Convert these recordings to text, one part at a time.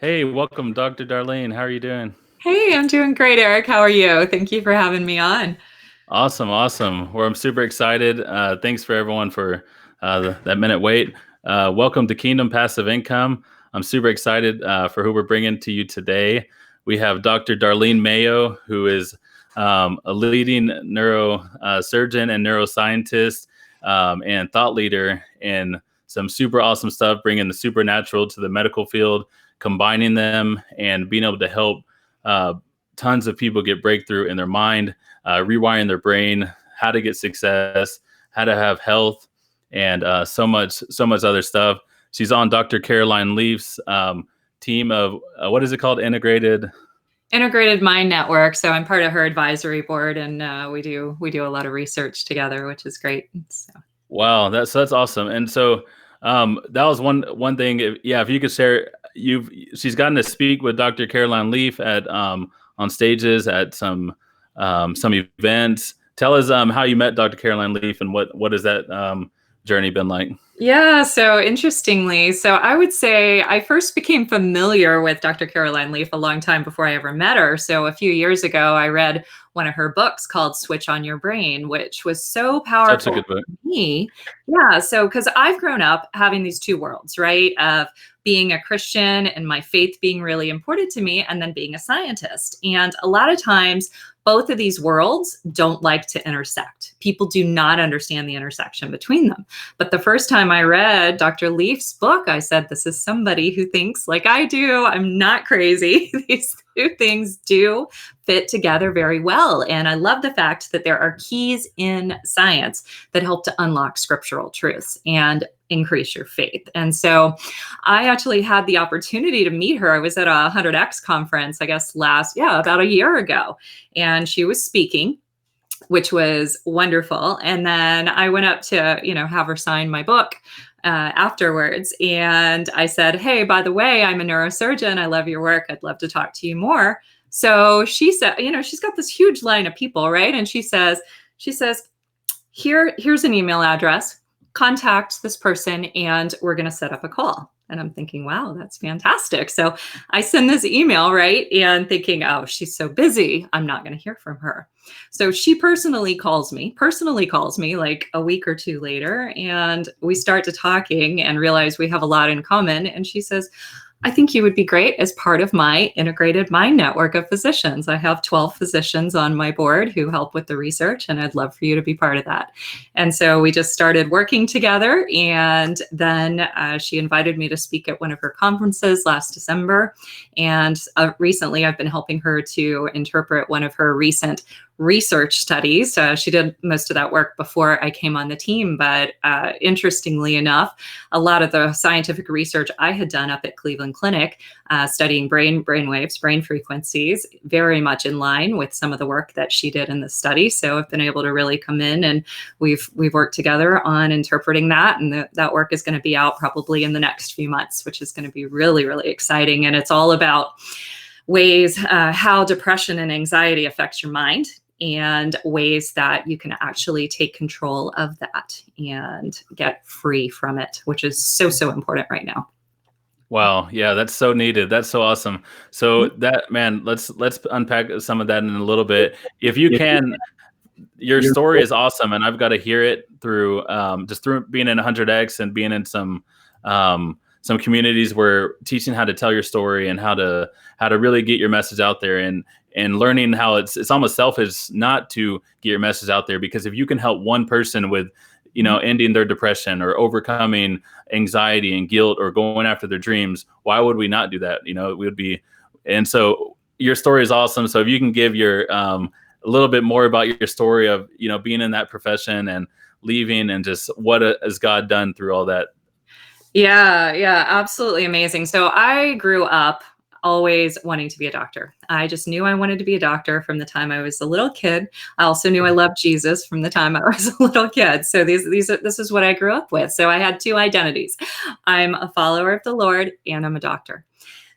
Hey, welcome, Dr. Darlene. How are you doing? Hey, I'm doing great, Eric. How are you? Thank you for having me on. Awesome, awesome. Well, I'm super excited. Thanks for everyone for that minute wait. Welcome to Kingdom Passive Income. I'm super excited for who we're bringing to you today. We have Dr. Darlene Mayo, who is a leading neurosurgeon and neuroscientist and thought leader in some super awesome stuff, bringing the supernatural to the medical field, combining them, and being able to help uh, tons of people get breakthrough in their mind, rewiring their brain, how to get success, how to have health, and so much other stuff. She's on Dr. Caroline Leaf's team of what is it called? Integrated Mind Network. So I'm part of her advisory board, and we do a lot of research together, which is great. So. Wow, that's awesome. And so that was one thing. If you could share, she's gotten to speak with Dr. Caroline Leaf at on stages at some events. Tell us how you met Dr. Caroline Leaf and what has that journey been like? Yeah, so interestingly, so I would say I first became familiar with Dr. Caroline Leaf a long time before I ever met her. So a few years ago, I read one of her books called Switch on Your Brain, which was so Such a powerful good book. for me. Yeah, so because I've grown up having these two worlds, right? Of being a Christian and my faith being really important to me, and then being a scientist. And a lot of times, both of these worlds don't like to intersect. People do not understand the intersection between them. But the first time I read Dr. Leaf's book, I said, this is somebody who thinks like I do. I'm not crazy. These two things do fit together very well. And I love the fact that there are keys in science that help to unlock scriptural truths and increase your faith. And so I actually had the opportunity to meet her. I was at a 100X conference, I guess about a year ago. And she was speaking, which was wonderful. And then I went up to, have her sign my book afterwards. And I said, hey, by the way, I'm a neurosurgeon. I love your work. I'd love to talk to you more. So she said, she's got this huge line of people, right? And she says, here's an email address. Contact this person and we're going to set up a call. And I'm thinking, wow, that's fantastic. So I send this email, right? And thinking, oh, she's so busy. I'm not going to hear from her. So she personally calls me like a week or two later. And we start to talking and realize we have a lot in common. And she says, I think you would be great as part of my integrated mind network of physicians. I have 12 physicians on my board who help with the research, and I'd love for you to be part of that. And so we just started working together. And then she invited me to speak at one of her conferences last December. And recently I've been helping her to interpret one of her recent research studies. She did most of that work before I came on the team, but interestingly enough, a lot of the scientific research I had done up at Cleveland Clinic, studying brain waves, brain frequencies, very much in line with some of the work that she did in the study. So I've been able to really come in and we've worked together on interpreting that, and that work is going to be out probably in the next few months, which is going to be really, really exciting. And it's all about ways how depression and anxiety affects your mind, and ways that you can actually take control of that and get free from it, which is so, so important right now. Wow, yeah, that's so needed. That's so awesome. So that man, let's unpack some of that in a little bit. If you can, your story is awesome, and I've got to hear it through just through being in 100X and being in some communities where teaching how to tell your story and how to really get your message out there, and learning how it's almost selfish not to get your message out there, because if you can help one person with ending their depression or overcoming anxiety and guilt or going after their dreams, why would we not do that? It would be. And so your story is awesome. So if you can give your a little bit more about your story of being in that profession and leaving, and just what has God done through all that. Yeah, absolutely amazing. So I grew up always wanting to be a doctor. I just knew I wanted to be a doctor from the time I was a little kid. I also knew I loved Jesus from the time I was a little kid. So this is what I grew up with. So I had two identities. I'm a follower of the Lord and I'm a doctor.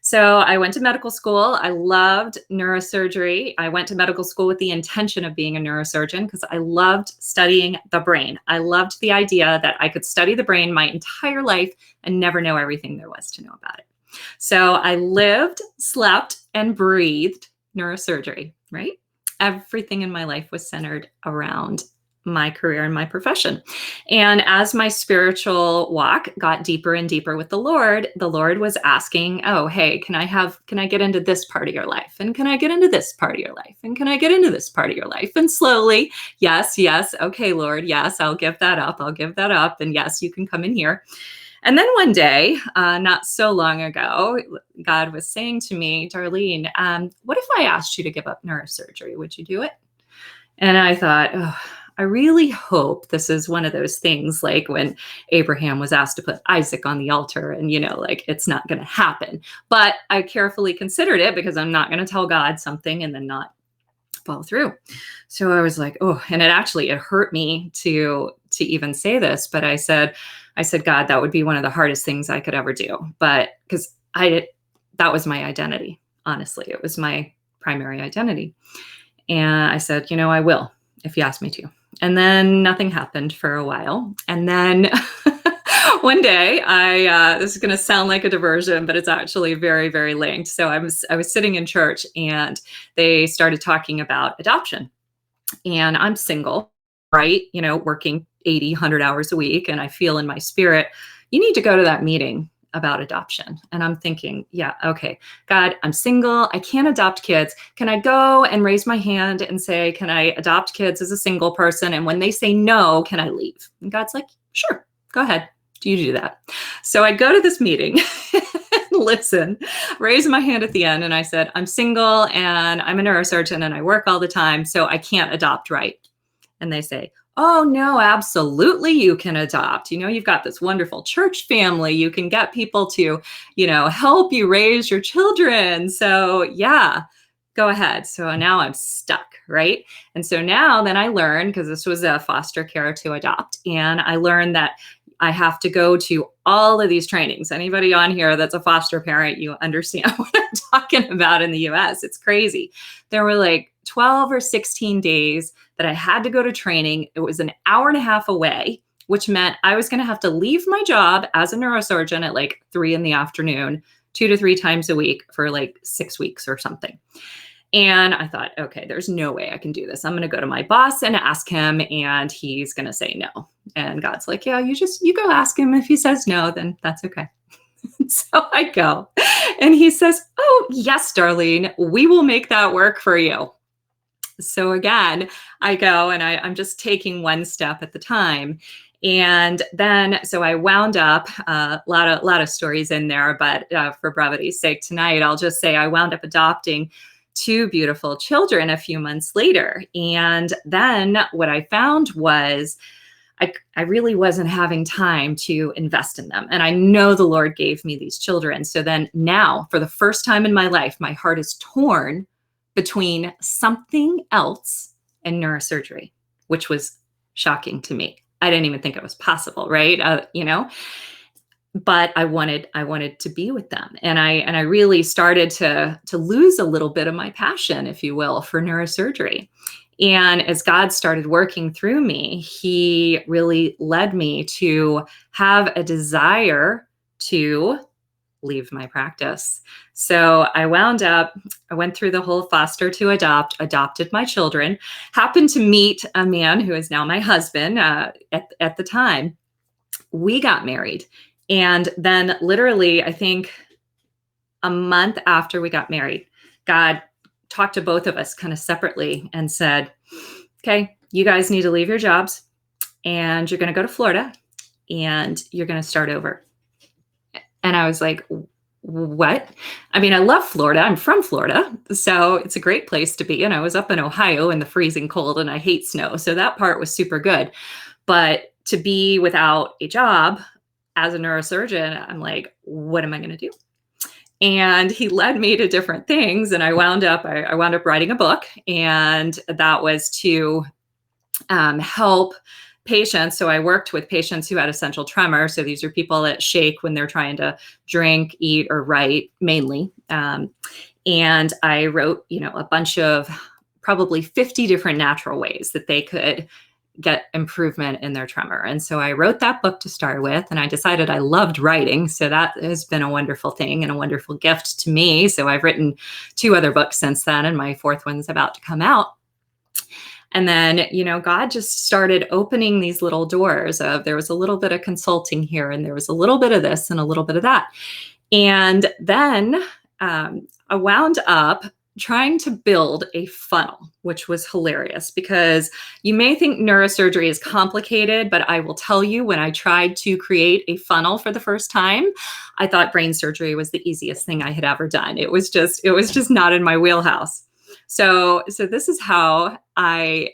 So I went to medical school. I loved neurosurgery. I went to medical school with the intention of being a neurosurgeon because I loved studying the brain. I loved the idea that I could study the brain my entire life and never know everything there was to know about it. So I lived, slept, and breathed neurosurgery, right? Everything in my life was centered around my career and my profession. And as my spiritual walk got deeper and deeper with the Lord was asking, oh, hey, can I get into this part of your life? And can I get into this part of your life? And can I get into this part of your life? And slowly, yes, yes. Okay, Lord, yes, I'll give that up. I'll give that up. And yes, you can come in here. And then one day, not so long ago, God was saying to me, Darlene, what if I asked you to give up neurosurgery? Would you do it? And I thought, oh, I really hope this is one of those things like when Abraham was asked to put Isaac on the altar and, like it's not going to happen. But I carefully considered it because I'm not going to tell God something and then not follow through. So I was like, oh, and it hurt me to even say this, but I said, God, that would be one of the hardest things I could ever do. But because that was my identity. Honestly, it was my primary identity. And I said, I will, if you ask me to. And then nothing happened for a while. And then one day this is going to sound like a diversion, but it's actually very, very linked. So I was sitting in church and they started talking about adoption. And I'm single, right? Working 80, 100 hours a week. And I feel in my spirit, you need to go to that meeting about adoption. And I'm thinking, yeah, okay, God, I'm single. I can't adopt kids. Can I go and raise my hand and say, can I adopt kids as a single person? And when they say no, can I leave? And God's like, sure, go ahead. You do that. So I go to this meeting, listen, raise my hand at the end. And I said, I'm single and I'm a neurosurgeon and I work all the time, so I can't adopt, right? And they say, oh, no, absolutely. You can adopt. You've got this wonderful church family. You can get people to, help you raise your children. So yeah, go ahead. So now I'm stuck, right? And so now then I learned, because this was a foster care to adopt, and I learned that I have to go to all of these trainings. Anybody on here that's a foster parent, you understand what I'm talking about in the US. It's crazy. There were like 12 or 16 days that I had to go to training. It was an hour and a half away, which meant I was going to have to leave my job as a neurosurgeon at like 3 p.m, 2 to 3 times a week for like 6 weeks or something. And I thought, okay, there's no way I can do this. I'm going to go to my boss and ask him, and he's going to say no. And God's like, yeah, you go ask him. If he says no, then that's okay. So I go, and he says, oh, yes, Darlene, we will make that work for you. So again, I go, and I'm just taking one step at the time. And then, so I wound up, a lot of stories in there, but for brevity's sake tonight, I'll just say I wound up adopting 2 beautiful children a few months later. And then what I found was I really wasn't having time to invest in them. And I know the Lord gave me these children. So then now, for the first time in my life, my heart is torn between something else and neurosurgery, which was shocking to me. I didn't even think it was possible, right? But I wanted to be with them. And I really started to lose a little bit of my passion, if you will, for neurosurgery. And as God started working through me, he really led me to have a desire to leave my practice. So I went through the whole foster to adopt, adopted my children, happened to meet a man who is now my husband at the time. We got married. And then literally, I think a month after we got married, God talked to both of us kind of separately and said, okay, you guys need to leave your jobs and you're going to go to Florida and you're going to start over. And I was like, what? I mean, I love Florida. I'm from Florida, so it's a great place to be. And I was up in Ohio in the freezing cold and I hate snow. So that part was super good. But to be without a job as a neurosurgeon, I'm like, what am I going to do? And he led me to different things. And I wound up writing a book, and that was to help patients. So I worked with patients who had essential tremor. So these are people that shake when they're trying to drink, eat, or write, mainly. And I wrote, a bunch of probably 50 different natural ways that they could get improvement in their tremor. And so I wrote that book to start with, and I decided I loved writing. So that has been a wonderful thing and a wonderful gift to me. So I've written 2 other books since then, and my 4th one's about to come out. And then, God just started opening these little doors of, there was a little bit of consulting here, and there was a little bit of this and a little bit of that. And then I wound up trying to build a funnel, which was hilarious, because you may think neurosurgery is complicated, but I will tell you, when I tried to create a funnel for the first time, I thought brain surgery was the easiest thing I had ever done. It was just not in my wheelhouse. So this is how I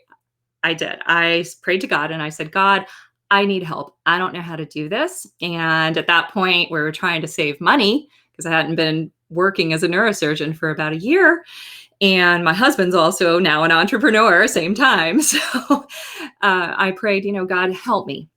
did. I prayed to God and I said, God, I need help. I don't know how to do this. And at that point, we were trying to save money because I hadn't been working as a neurosurgeon for about a year. And my husband's also now an entrepreneur, same time. So I prayed, God, help me.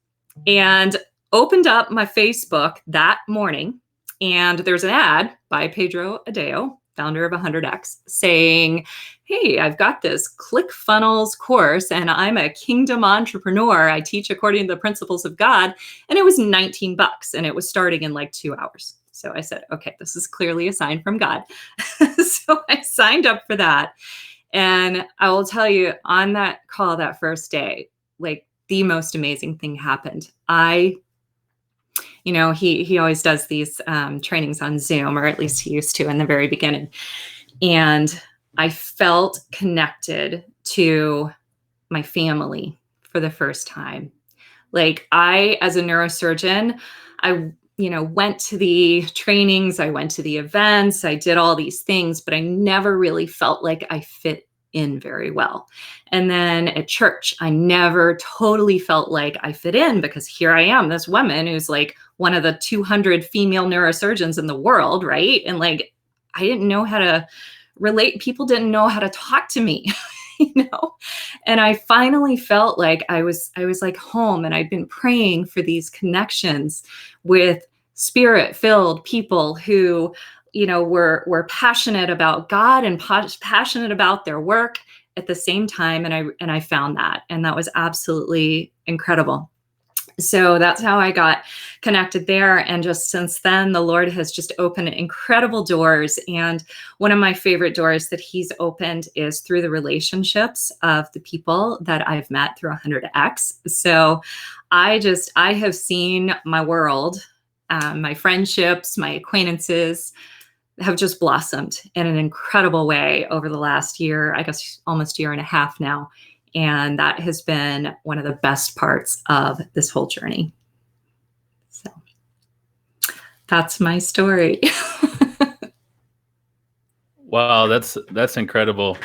And opened up my Facebook that morning. And there's an ad by Pedro Adao, founder of 100X, saying, hey, I've got this ClickFunnels course and I'm a kingdom entrepreneur. I teach according to the principles of God. And it was $19 and it was starting in like 2 hours. So I said, okay, this is clearly a sign from God. So I signed up for that. And I will tell you, on that call that first day, like the most amazing thing happened. He always does these trainings on Zoom, or at least he used to in the very beginning. And I felt connected to my family for the first time. Like as a neurosurgeon, I went to the trainings, I went to the events, I did all these things, but I never really felt like I fit in very well. And then at church, I never totally felt like I fit in, because here I am, this woman who's like one of the 200 female neurosurgeons in the world, right? And like, I didn't know how to relate. People didn't know how to talk to me, And I finally felt like I was like home, and I'd been praying for these connections with spirit-filled people who, were passionate about God and passionate about their work at the same time. And I found that, and that was absolutely incredible. So that's how I got connected there. And just since then, the Lord has just opened incredible doors. And one of my favorite doors that he's opened is through the relationships of the people that I've met through 100X. So I have seen my world, my friendships, my acquaintances have just blossomed in an incredible way over the last year, I guess almost a year and a half now. And that has been one of the best parts of this whole journey. So that's my story. Wow, that's incredible,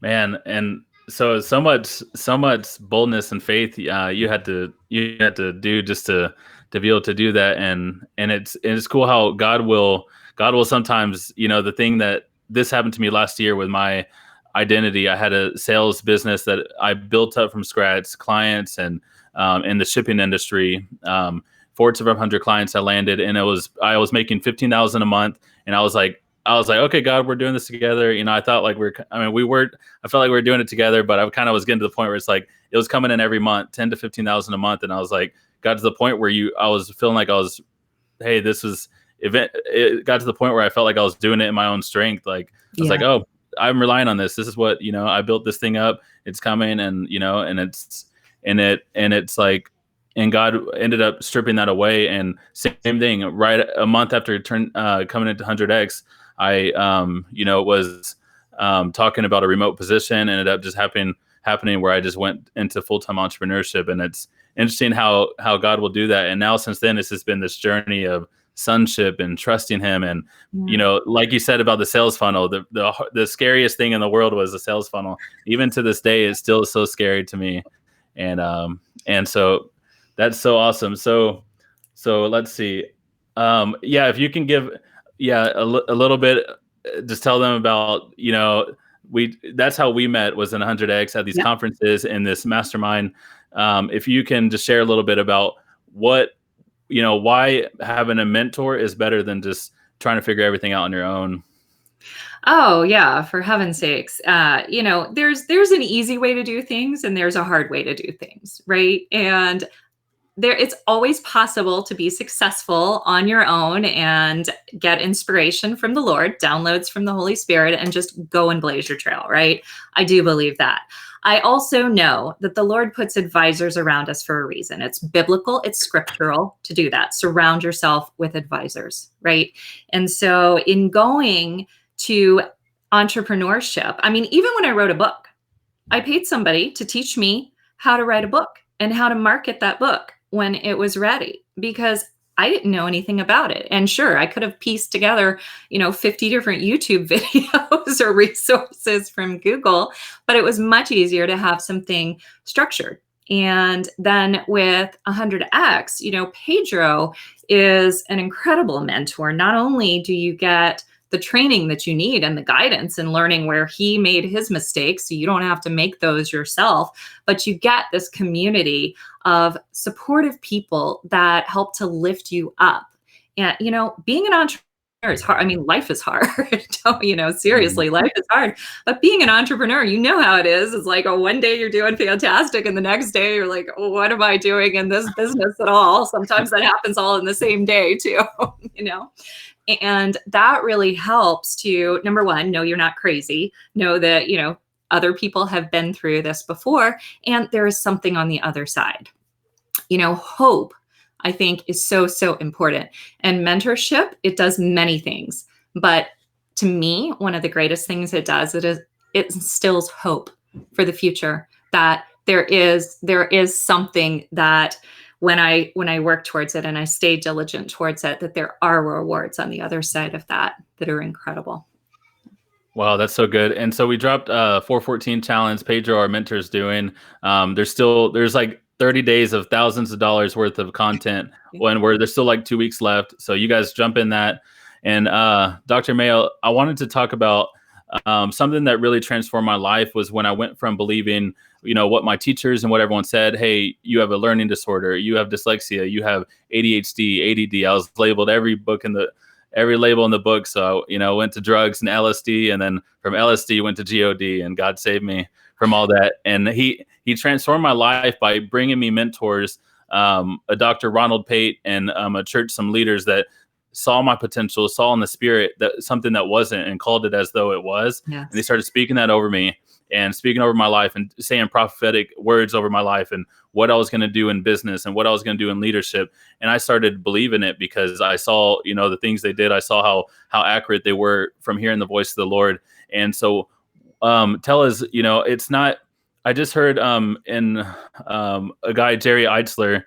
man. And so much boldness and faith you had to do just to be able to do that. And it's cool how God will sometimes, the thing that this happened to me last year with my identity. I had a sales business that I built up from scratch, clients, and in the shipping industry, Fortune 500 clients I landed, and I was making $15,000 a month, and I was like, okay, God, we're doing this together. I thought like I felt like we were doing it together, but I kind of was getting to the point where it's like it was coming in every month, 10 to 15,000 a month, and I was like, got to the point where I was feeling like hey, this was event. It got to the point where I felt like I was doing it in my own strength. Like I was like, oh, I'm relying on this. This is what, I built this thing up. It's coming, and, and it's like, and God ended up stripping that away. And same thing, right a month after coming into 100X, I, was talking about a remote position, ended up just happening where I just went into full-time entrepreneurship. And it's interesting how God will do that. And now since then, it's just been this journey of sonship and trusting him. And like you said about the sales funnel, the scariest thing in the world was the sales funnel. Even to this day, it's still so scary to me. And so that's so awesome. So let's see. If you can give a little bit, just tell them about, that's how we met, was in 100X at these conferences in this mastermind. If you can just share a little bit about why having a mentor is better than just trying to figure everything out on your own. Oh yeah, for heaven's sakes. There's an easy way to do things and there's a hard way to do things, right? And it's always possible to be successful on your own and get inspiration from the Lord, downloads from the Holy Spirit, and just go and blaze your trail, right? I do believe that. I also know that the Lord puts advisors around us for a reason. It's biblical, it's scriptural to do that. Surround yourself with advisors, right? And so in going to entrepreneurship, I mean, even when I wrote a book, I paid somebody to teach me how to write a book and how to market that book when it was ready, because I didn't know anything about it. And sure, I could have pieced together, 50 different YouTube videos or resources from Google, but it was much easier to have something structured. And then with 100X, Pedro is an incredible mentor. Not only do you get the training that you need and the guidance and learning where he made his mistakes so you don't have to make those yourself, but you get this community of supportive people that help to lift you up. And being an entrepreneur is hard. I mean, life is hard. Seriously, life is hard. But being an entrepreneur, you know how it is. It's like, one day you're doing fantastic, and the next day you're like, what am I doing in this business at all? Sometimes that happens all in the same day too, And that really helps to, number one, know you're not crazy, know that, other people have been through this before, and there is something on the other side. Hope, I think, is so, so important. And mentorship, it does many things. But to me, one of the greatest things it does, it instills hope for the future, that there is something that when I work towards it and I stay diligent towards it, that there are rewards on the other side of that are incredible. Wow, that's so good. And so we dropped 414 challenge. Pedro, our mentor, is doing. There's like 30 days of thousands of dollars worth of content there's still like 2 weeks left. So you guys jump in that. And Dr. Mayo, I wanted to talk about something that really transformed my life was when I went from believing, what my teachers and what everyone said, hey, you have a learning disorder, you have dyslexia, you have ADHD, ADD. I was labeled every label in the book. So, went to drugs and LSD, and then from LSD went to GOD, and God saved me from all that. And he transformed my life by bringing me mentors, a Dr. Ronald Pate and some leaders that saw my potential, saw in the spirit that something that wasn't, and called it as though it was. Yes. And they started speaking that over me and speaking over my life and saying prophetic words over my life and what I was going to do in business and what I was going to do in leadership. And I started believing it because I saw, the things they did. I saw how accurate they were from hearing the voice of the Lord. And so tell us, it's not, I just heard in a guy, Jerry Eitzler,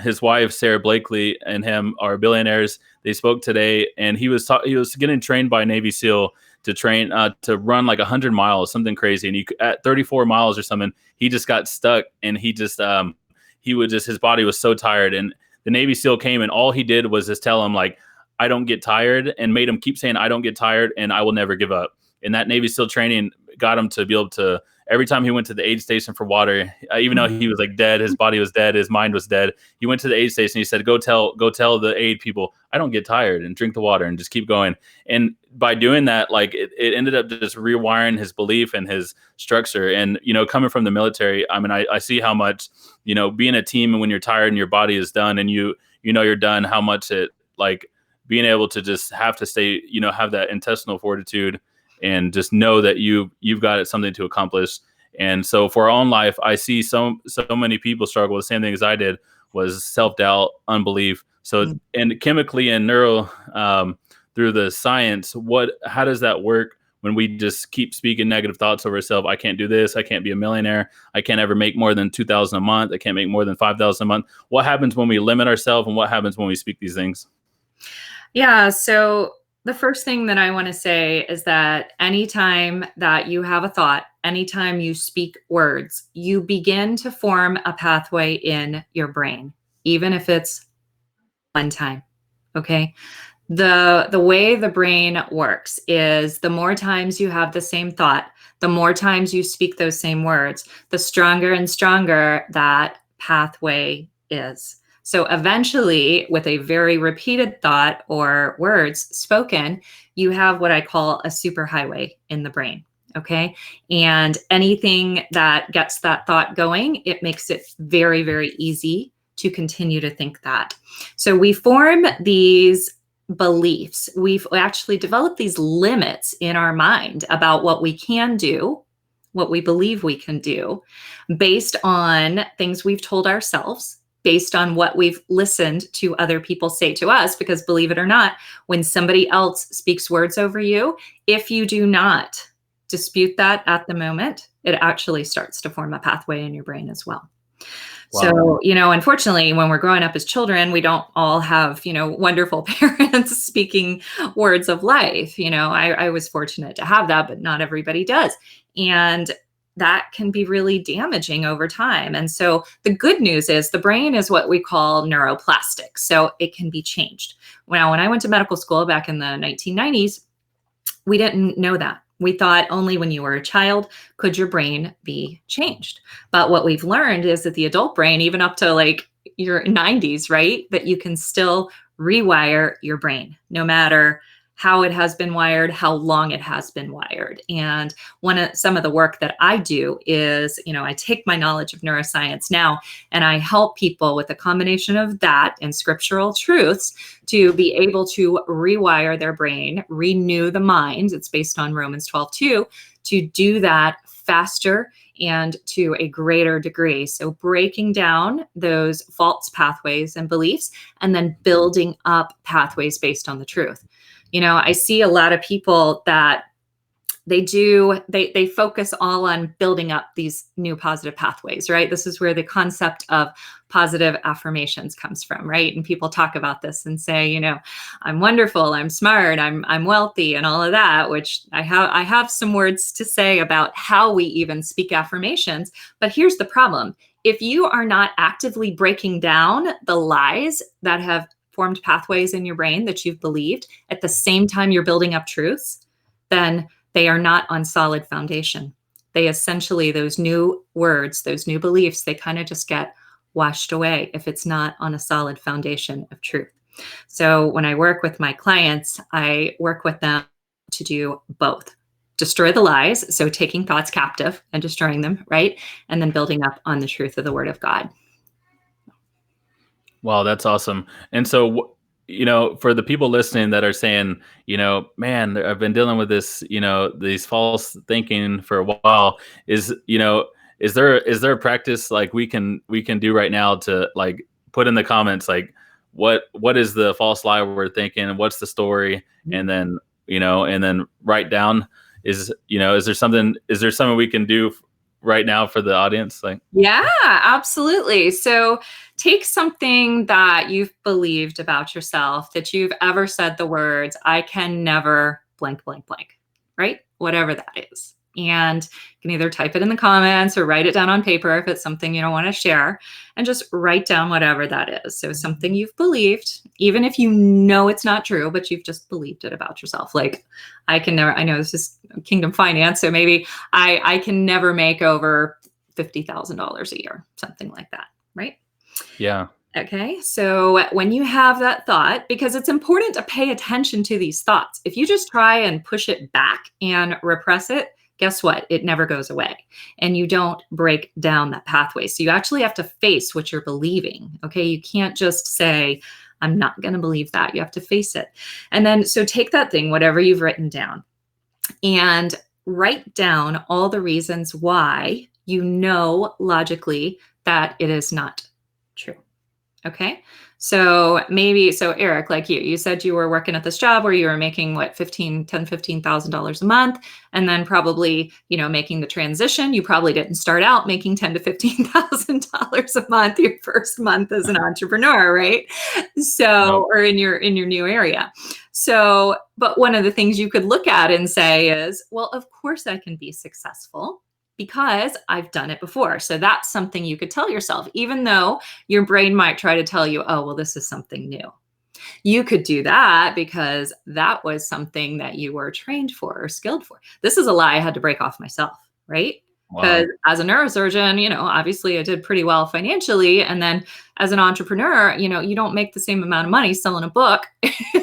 his wife, Sarah Blakely, and him are billionaires. They spoke today, and he was getting trained by a Navy SEAL to train to run like 100 miles, something crazy. And at 34 miles or something, he just got stuck, and his body was so tired. And the Navy SEAL came, and all he did was just tell him, like, I don't get tired, and made him keep saying, I don't get tired, and I will never give up. And that Navy SEAL training got him to be able to, every time he went to the aid station for water, even though he was like dead, his body was dead, his mind was dead, he went to the aid station. He said, go tell the aid people, I don't get tired, and drink the water and just keep going. And by doing that, like it ended up just rewiring his belief and his structure. And, coming from the military, I mean, I see how much, being a team, and when you're tired and your body is done and you're done, how much it, like, being able to just have to stay, have that intestinal fortitude and just know that you've got something to accomplish. And so for our own life, I see so many people struggle with the same thing as I did, was self-doubt, unbelief. So, and chemically and neuro, through the science, how does that work when we just keep speaking negative thoughts over ourselves? I can't do this. I can't be a millionaire. I can't ever make more than $2,000 a month. I can't make more than $5,000 a month. What happens when we limit ourselves, and what happens when we speak these things? Yeah. So the first thing that I want to say is that anytime that you have a thought, anytime you speak words, you begin to form a pathway in your brain, even if it's one time. Okay. The way the brain works is the more times you have the same thought, the more times you speak those same words, the stronger and stronger that pathway is. So eventually, with a very repeated thought or words spoken, you have what I call a superhighway in the brain. Okay. And anything that gets that thought going, it makes it very, very easy to continue to think that. So we form these beliefs. We've actually developed these limits in our mind about what we can do, what we believe we can do, based on things we've told ourselves, based on what we've listened to other people say to us. Because believe it or not, when somebody else speaks words over you, if you do not dispute that at the moment, it actually starts to form a pathway in your brain as well. Wow. So, unfortunately, when we're growing up as children, we don't all have, wonderful parents speaking words of life. I was fortunate to have that, but not everybody does. And that can be really damaging over time. And so the good news is the brain is what we call neuroplastic. So it can be changed. Now, when I went to medical school back in the 1990s, we didn't know that. We thought only when you were a child could your brain be changed. But what we've learned is that the adult brain, even up to like your 90s, right, that you can still rewire your brain no matter how it has been wired, how long it has been wired. And some of the work that I do is, I take my knowledge of neuroscience now and I help people with a combination of that and scriptural truths to be able to rewire their brain, renew the mind. It's based on Romans 12:2, to do that faster and to a greater degree. So breaking down those false pathways and beliefs and then building up pathways based on the truth. I see a lot of people that they focus all on building up these new positive pathways, right? This is where the concept of positive affirmations comes from, right? And people talk about this and say, I'm wonderful, I'm smart, I'm wealthy, and all of that, which I have some words to say about how we even speak affirmations. But here's the problem. If you are not actively breaking down the lies that have formed pathways in your brain that you've believed at the same time you're building up truths, then they are not on solid foundation. They essentially, those new words, those new beliefs, they kind of just get washed away if it's not on a solid foundation of truth. So when I work with my clients, I work with them to do both. Destroy the lies, so taking thoughts captive and destroying them, right? And then building up on the truth of the Word of God. Wow, that's awesome. And so, for the people listening that are saying, man, I've been dealing with this, these false thinking for a while, is there a practice like we can do right now to like put in the comments like what is the false lie we're thinking, what's the story, and then write down is there something we can do right now for the audience? Like, yeah, absolutely. So take something that you've believed about yourself, that you've ever said the words, I can never blank, blank, blank, right? Whatever that is. And you can either type it in the comments or write it down on paper if it's something you don't want to share, and just write down whatever that is. So something you've believed, even if you know it's not true, but you've just believed it about yourself. Like, I know this is Kingdom Finance, so maybe I can never make over $50,000 a year, something like that, right? Yeah. Okay, so when you have that thought, because it's important to pay attention to these thoughts. If you just try and push it back and repress it, guess what? It never goes away. And you don't break down that pathway. So you actually have to face what you're believing. Okay, you can't just say, I'm not going to believe that. You have to face it. And then, so take that thing, whatever you've written down, and write down all the reasons why you know logically that it is not true. Okay. So Eric, like you said you were working at this job where you were making what, $15,000 a month, and then probably, making the transition. You probably didn't start out making $10,000 to $15,000 a month your first month as an entrepreneur, right? So, Nope. or in your new area. So, but one of the things you could look at and say is, well, of course I can be successful, because I've done it before. So that's something you could tell yourself, even though your brain might try to tell you, oh, well, this is something new. You could do that because that was something that you were trained for or skilled for. This is a lie I had to break off myself, right? Because Wow. as a neurosurgeon, obviously I did pretty well financially. And then as an entrepreneur, you don't make the same amount of money selling a book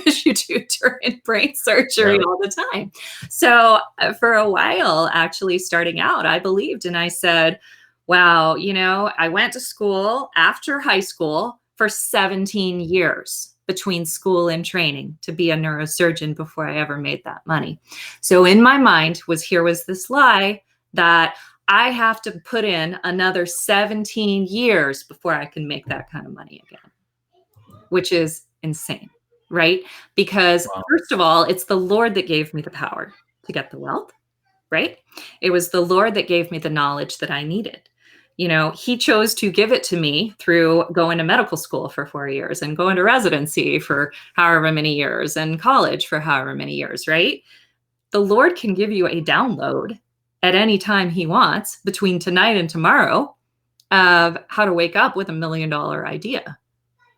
as you do during brain surgery Yeah. all the time. So for a while, actually starting out, I believed and I said, wow, I went to school after high school for 17 years between school and training to be a neurosurgeon before I ever made that money. So in my mind here was this lie that I have to put in another 17 years before I can make that kind of money again, which is insane, right? Because Wow. first of all, it's the Lord that gave me the power to get the wealth, right? It was the Lord that gave me the knowledge that I needed. He chose to give it to me through going to medical school for 4 years and going to residency for however many years and college for however many years, right? The Lord can give you a download at any time he wants between tonight and tomorrow of how to wake up with $1 million idea,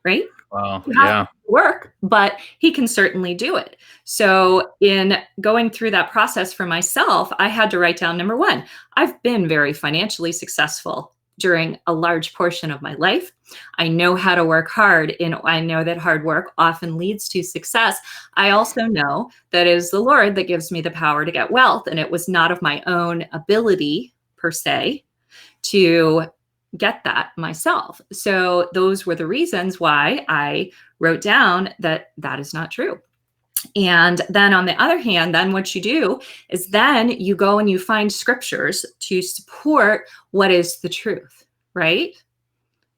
right? Wow. It has to Yeah. work, but he can certainly do it. So in going through that process for myself, I had to write down number one, I've been very financially successful during a large portion of my life. I know how to work hard, and I know that hard work often leads to success. I also know that it is the Lord that gives me the power to get wealth, and it was not of my own ability per se to get that myself. So those were the reasons why I wrote down that that is not true. And then on the other hand, then what you do is then you go and you find scriptures to support what is the truth, right?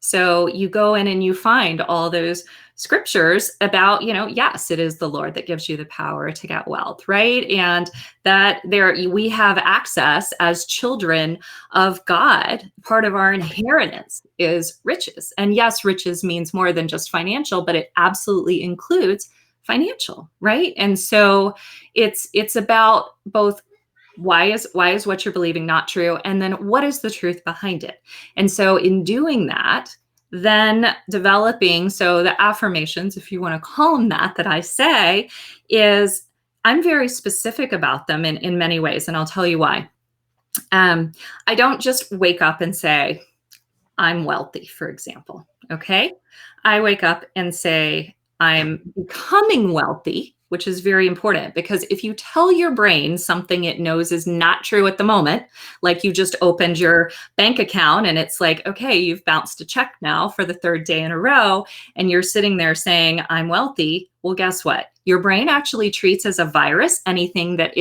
So you go in and you find all those scriptures about, yes, it is the Lord that gives you the power to get wealth, right? And that we have access as children of God. Part of our inheritance is riches. And yes, riches means more than just financial, but it absolutely includes financial, right? And so it's about both why is what you're believing not true, and then what is the truth behind it. And so in doing that, then developing, so the affirmations, if you want to call them that I say, is I'm very specific about them in many ways, and I'll tell you why. I don't just wake up and say I'm wealthy, for example. Okay, I wake up and say I'm becoming wealthy, which is very important, because if you tell your brain something it knows is not true at the moment, like you just opened your bank account and it's like, okay, you've bounced a check now for the third day in a row, and you're sitting there saying, I'm wealthy. Well, guess what? Your brain actually treats as a virus anything that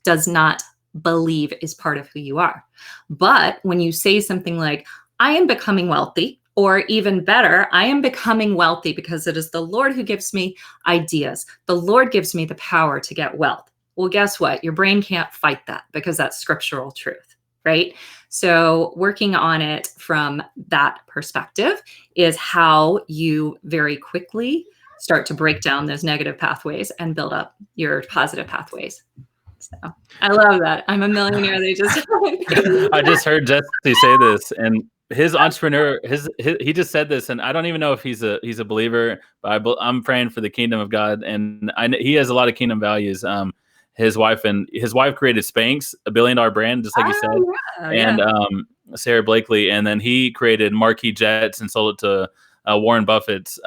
does not believe is part of who you are. But when you say something like, I am becoming wealthy, or even better, I am becoming wealthy because it is the Lord who gives me ideas. The Lord gives me the power to get wealth. Well, guess what? Your brain can't fight that because that's scriptural truth, right? So working on it from that perspective is how you very quickly start to break down those negative pathways and build up your positive pathways. So I love that. I'm a millionaire. They just I just heard Jesse say this, and his entrepreneur, he just said this, and I don't even know if he's a believer, but I'm praying for the kingdom of God, and he has a lot of kingdom values. His wife created Spanx, $1 billion brand, just like you said, yeah. and Sarah Blakely, and then he created Marquis Jets and sold it to Warren Buffett's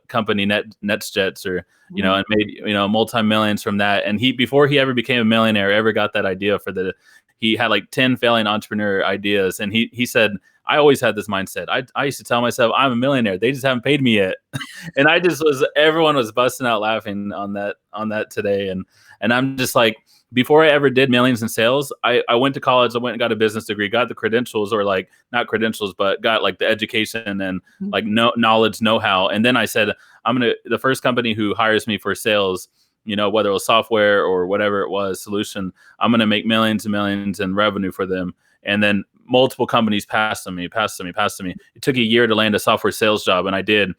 company, NetsJets, or and made multi-millions from that. And before he ever became a millionaire, ever got that idea he had like 10 failing entrepreneur ideas, and he said, I always had this mindset. I used to tell myself I'm a millionaire. They just haven't paid me yet. And everyone was busting out laughing on that today. And I'm just like, before I ever did millions in sales, I went to college, I went and got a business degree, got the credentials, or like not credentials, but got like the education and like knowledge, know-how. And then I said, the first company who hires me for sales, whether it was software or whatever it was, solution, I'm going to make millions and millions in revenue for them. And then multiple companies passed me. It took a year to land a software sales job, and I did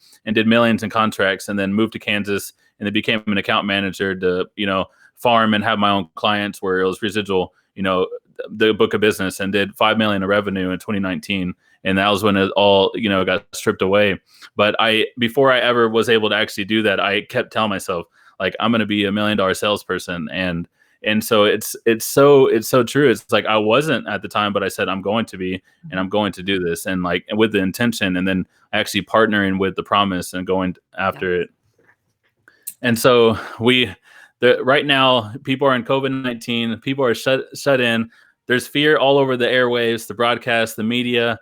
millions in contracts, and then moved to Kansas and then became an account manager to, farm and have my own clients where it was residual, the book of business, and did 5 million in revenue in 2019. And that was when it all, got stripped away. But before I ever was able to actually do that, I kept telling myself, like, I'm going to be $1 million salesperson. And And so it's so true. It's like I wasn't at the time, but I said I'm going to be, and I'm going to do this, and like and with the intention, and then actually partnering with the promise and going Yeah. after it. And so right now, people are in COVID-19. People are shut in. There's fear all over the airwaves, the broadcast, the media.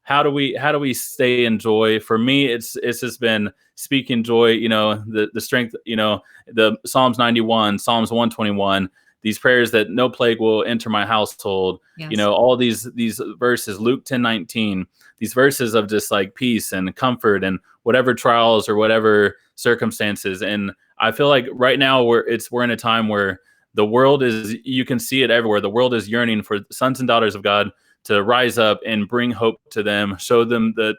How do we stay in joy? For me, it's just been speaking joy. The strength. The Psalms 91, Psalms 121. These prayers that no plague will enter my household. Yes. All these verses, Luke 10:19. These verses of just like peace and comfort and whatever trials or whatever circumstances. And I feel like right now we're in a time where the world is, you can see it everywhere. The world is yearning for sons and daughters of God to rise up and bring hope to them, show them a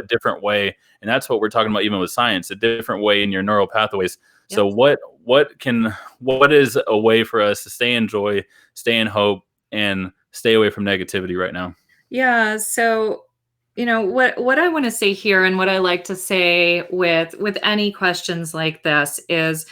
different way. And that's what we're talking about, even with science, a different way in your neural pathways. Yep. So what is a way for us to stay in joy, stay in hope, and stay away from negativity right now? Yeah. So, what I want to say here, and what I like to say with any questions like this, is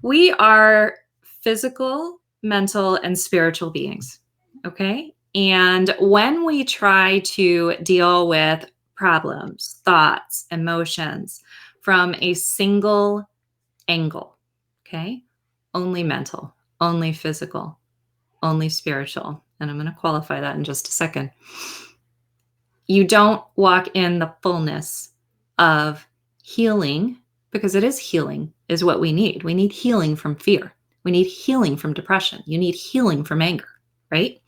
we are physical, mental, and spiritual beings. Okay. And when we try to deal with problems, thoughts, emotions from a single angle, okay, only mental, only physical, only spiritual, and I'm going to qualify that in just a second, you don't walk in the fullness of healing, because it is healing is what we need. We need healing from fear. We need healing from depression. You need healing from anger, right?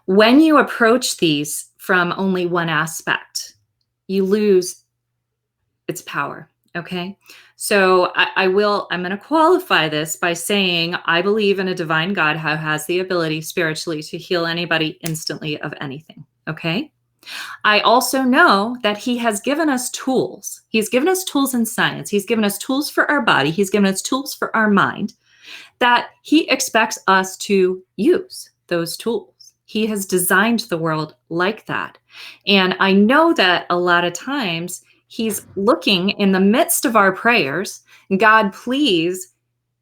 When you approach these from only one aspect, you lose its power. Okay. So I'm going to qualify this by saying, I believe in a divine God who has the ability spiritually to heal anybody instantly of anything. Okay. I also know that he has given us tools. He's given us tools in science. He's given us tools for our body. He's given us tools for our mind that he expects us to use those tools. He has designed the world like that. And I know that a lot of times he's looking in the midst of our prayers, God, please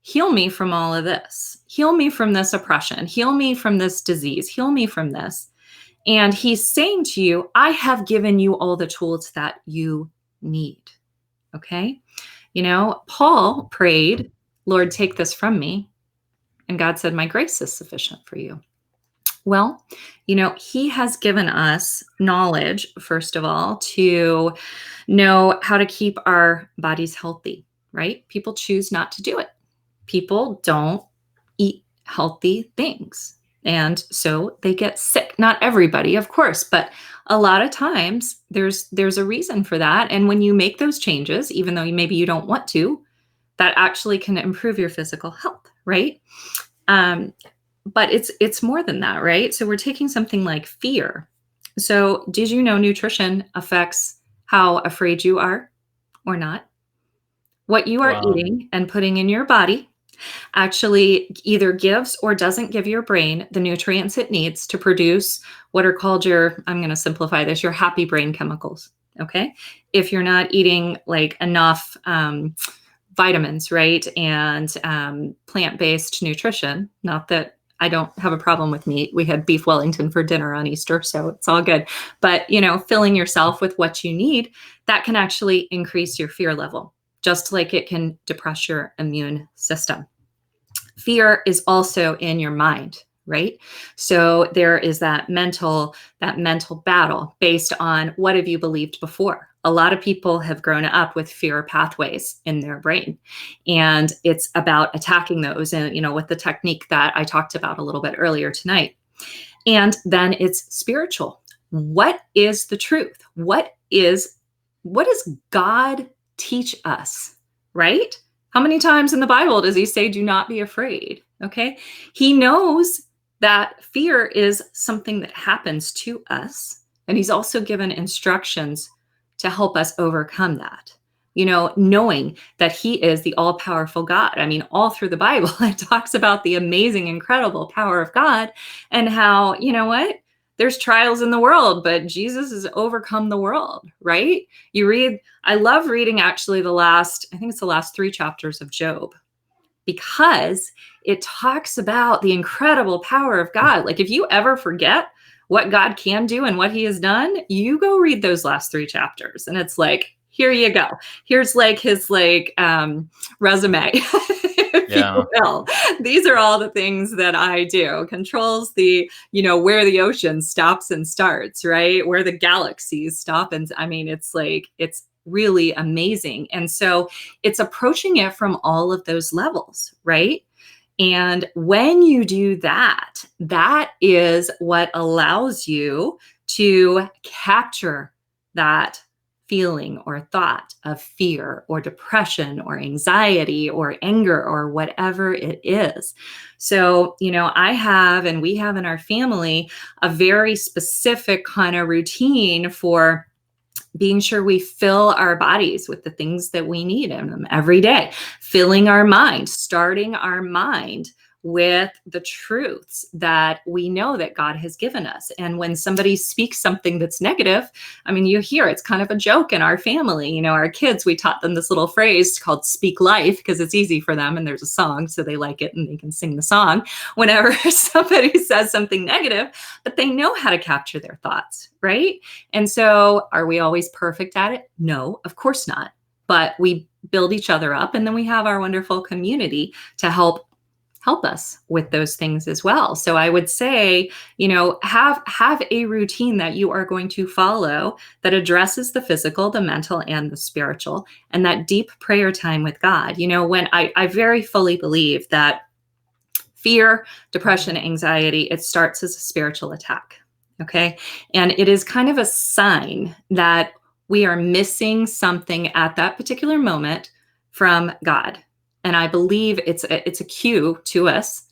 heal me from all of this. Heal me from this oppression. Heal me from this disease. Heal me from this. And he's saying to you, I have given you all the tools that you need. Okay. Paul prayed, Lord, take this from me. And God said, my grace is sufficient for you. Well, he has given us knowledge, first of all, to know how to keep our bodies healthy, right? People choose not to do it. People don't eat healthy things. And so they get sick. Not everybody, of course, but a lot of times there's a reason for that. And when you make those changes, even though maybe you don't want to, that actually can improve your physical health, right? But it's more than that, right? So we're taking something like fear. So did you know nutrition affects how afraid you are or not? What you are Wow. eating and putting in your body actually either gives or doesn't give your brain the nutrients it needs to produce what are called I'm going to simplify this, your happy brain chemicals. Okay. If you're not eating like enough vitamins, right? And plant-based nutrition, not that I don't have a problem with meat. We had beef Wellington for dinner on Easter, so it's all good. But, filling yourself with what you need, that can actually increase your fear level, just like it can depress your immune system. Fear is also in your mind, right? So there is that mental battle based on what have you believed before. A lot of people have grown up with fear pathways in their brain, and it's about attacking those, and with the technique that I talked about a little bit earlier tonight. And then it's spiritual. What is the truth? What does God teach us, right? How many times in the Bible does he say, do not be afraid? Okay. He knows that fear is something that happens to us. And he's also given instructions to help us overcome that, knowing that he is the all-powerful God. I mean, all through the Bible, it talks about the amazing, incredible power of God and how, there's trials in the world, but Jesus has overcome the world, right? I love reading actually I think it's the last 3 chapters of Job. because it talks about the incredible power of God. Like if you ever forget what God can do and what he has done, you go read those last 3 chapters and it's like, here you go. Here's like his resume, if Yeah. you will. These are all the things that I do. Controls the, where the ocean stops and starts, right? Where the galaxies stop. And I mean, it's really amazing. And so it's approaching it from all of those levels, right? And when you do that, that is what allows you to capture that feeling or thought of fear or depression or anxiety or anger or whatever it is. So, I have, and we have in our family, a very specific kind of routine for being sure we fill our bodies with the things that we need in them every day, filling our mind, starting our mind with the truths that we know that God has given us. And when somebody speaks something that's negative, I mean, you hear it's kind of a joke in our family. Our kids, we taught them this little phrase called speak life because it's easy for them and there's a song, so they like it and they can sing the song whenever somebody says something negative, but they know how to capture their thoughts, right? And so are we always perfect at it? No, of course not. But we build each other up, and then we have our wonderful community to help us with those things as well. So I would say, have a routine that you are going to follow that addresses the physical, the mental, and the spiritual, and that deep prayer time with God. When I very fully believe that fear, depression, anxiety, it starts as a spiritual attack. Okay. And it is kind of a sign that we are missing something at that particular moment from God. And I believe it's a cue to us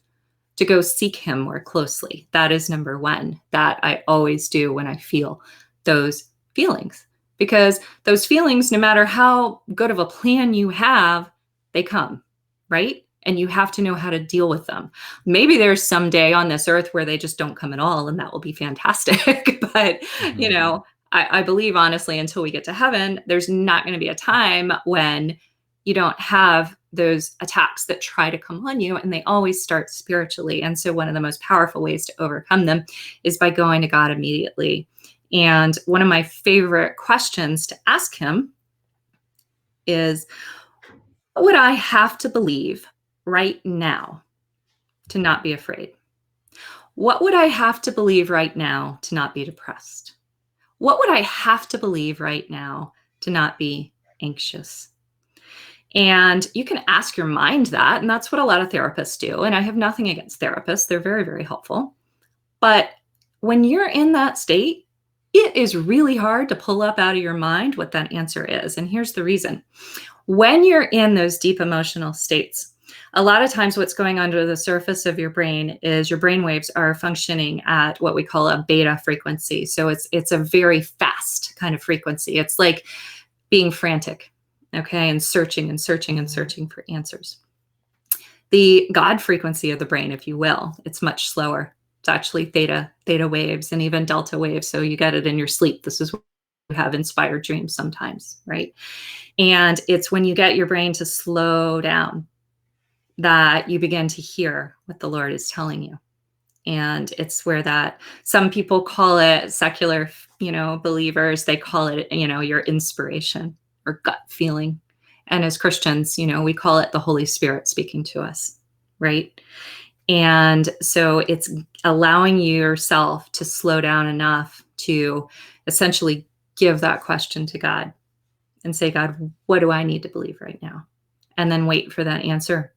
to go seek him more closely. That is number one, that I always do when I feel those feelings. Because those feelings, no matter how good of a plan you have, they come, right? And you have to know how to deal with them. Maybe there's some day on this earth where they just don't come at all, and that will be fantastic. But, I believe, honestly, until we get to heaven, there's not going to be a time when you don't have those attacks that try to come on you, and they always start spiritually. And so one of the most powerful ways to overcome them is by going to God immediately. And one of my favorite questions to ask him is, what would I have to believe right now to not be afraid? What would I have to believe right now to not be depressed? What would I have to believe right now to not be anxious? And you can ask your mind that, and that's what a lot of therapists do. And I have nothing against therapists. They're very, very helpful. But when you're in that state, it is really hard to pull up out of your mind what that answer is. And here's the reason. When you're in those deep emotional states, a lot of times what's going under the surface of your brain is your brain waves are functioning at what we call a beta frequency. So it's a very fast kind of frequency. It's like being frantic. Okay, and searching and searching and searching for answers. The God frequency of the brain, if you will, it's much slower. It's actually theta waves and even delta waves. So you get it in your sleep. This is why you have inspired dreams sometimes, right? And it's when you get your brain to slow down that you begin to hear what the Lord is telling you. And it's where that, some people call it, secular, believers, they call it, your inspiration or gut feeling. And as Christians, we call it the Holy Spirit speaking to us, right? And so it's allowing yourself to slow down enough to essentially give that question to God and say, God, what do I need to believe right now? And then wait for that answer.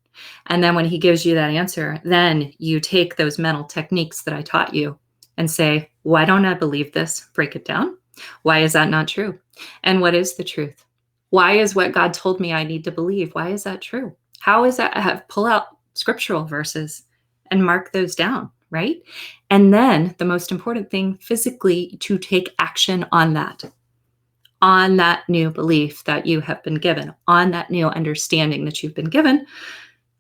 And then when he gives you that answer, then you take those mental techniques that I taught you and say, why don't I believe this? Break it down. Why is that not true? And what is the truth? Why is what God told me I need to believe? Why is that true? How is that? Pull out scriptural verses and mark those down, right? And then the most important thing, physically, to take action on that new belief that you have been given, on that new understanding that you've been given.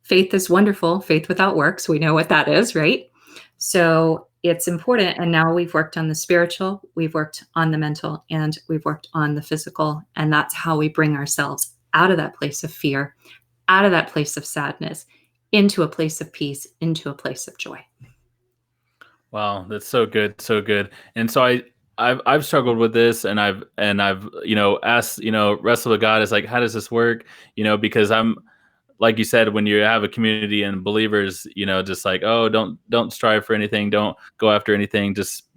Faith is wonderful. Faith without works, we know what that is, right? So it's important. And now we've worked on the spiritual, we've worked on the mental, and we've worked on the physical. And that's how we bring ourselves out of that place of fear, out of that place of sadness, into a place of peace, into a place of joy. Wow, that's so good, so good. And so I've struggled with this, and I've asked, wrestled with God. Is like, how does this work? Because I'm, like you said, when you have a community and believers, just like, oh, don't strive for anything, don't go after anything, just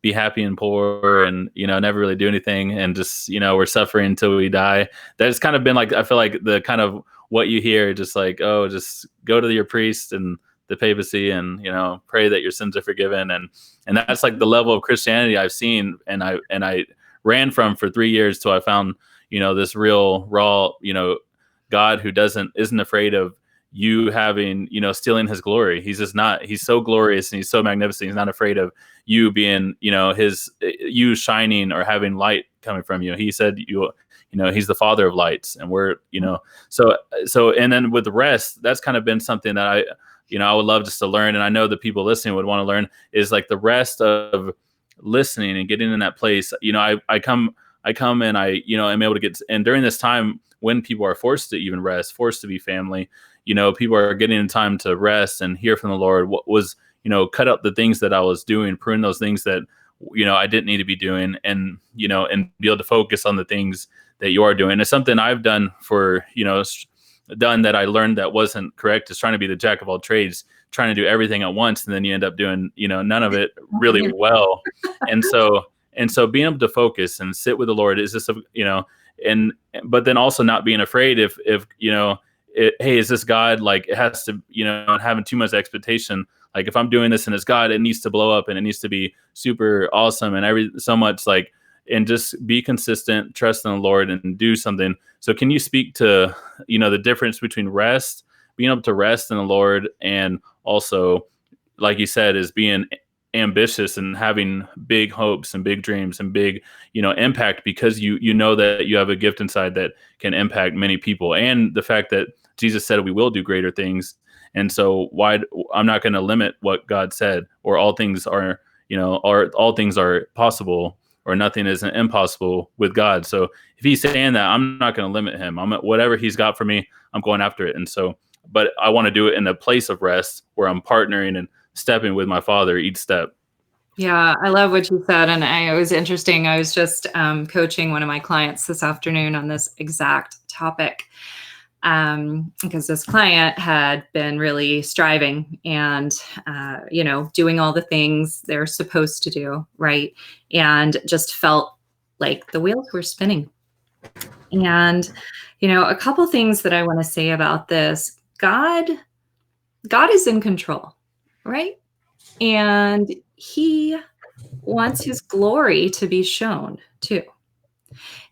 be happy and poor, and never really do anything, and just we're suffering until we die. That's kind of been like, I feel like the kind of what you hear, just like, oh, just go to your priest and the papacy, and pray that your sins are forgiven, and that's like the level of Christianity I've seen, and I ran from for 3 years till I found this real raw God who isn't afraid of you having, stealing his glory. He's just not. He's so glorious and he's so magnificent. He's not afraid of you being, you shining or having light coming from you. He said he's the father of lights, and we're, so and then with the rest, that's kind of been something that I would love just to learn, and I know the people listening would want to learn, is like the rest of listening and getting in that place. I come and I am able to get, and during this time when people are forced to even rest, forced to be family, people are getting in time to rest and hear from the Lord. What was, cut out the things that I was doing, prune those things that, I didn't need to be doing, and, and be able to focus on the things that you are doing. It's something I've done for, done that I learned that wasn't correct, is trying to be the jack of all trades, trying to do everything at once. And then you end up doing, none of it really well. And so being able to focus and sit with the Lord is just, but then also not being afraid if hey, is this God? Like, it has to, not having too much expectation. Like, if I'm doing this and it's God, it needs to blow up and it needs to be super awesome and so much, like, and just be consistent, trust in the Lord, and do something. So can you speak to, the difference between being able to rest in the Lord, and also, like you said, is being ambitious and having big hopes and big dreams and big, impact, because you know that you have a gift inside that can impact many people, and the fact that Jesus said we will do greater things. And so I'm not going to limit what God said, or all things are, or all things are possible, or nothing is impossible with God. So if he's saying that, I'm not going to limit him. Whatever he's got for me, I'm going after it. And so, but I want to do it in a place of rest where I'm partnering and stepping with my Father each step. Yeah, I love what you said. And it was interesting. I was just coaching one of my clients this afternoon on this exact topic, because this client had been really striving and, doing all the things they're supposed to do, right? And just felt like the wheels were spinning. And, a couple things that I want to say about this. God is in control, right? And he wants his glory to be shown too.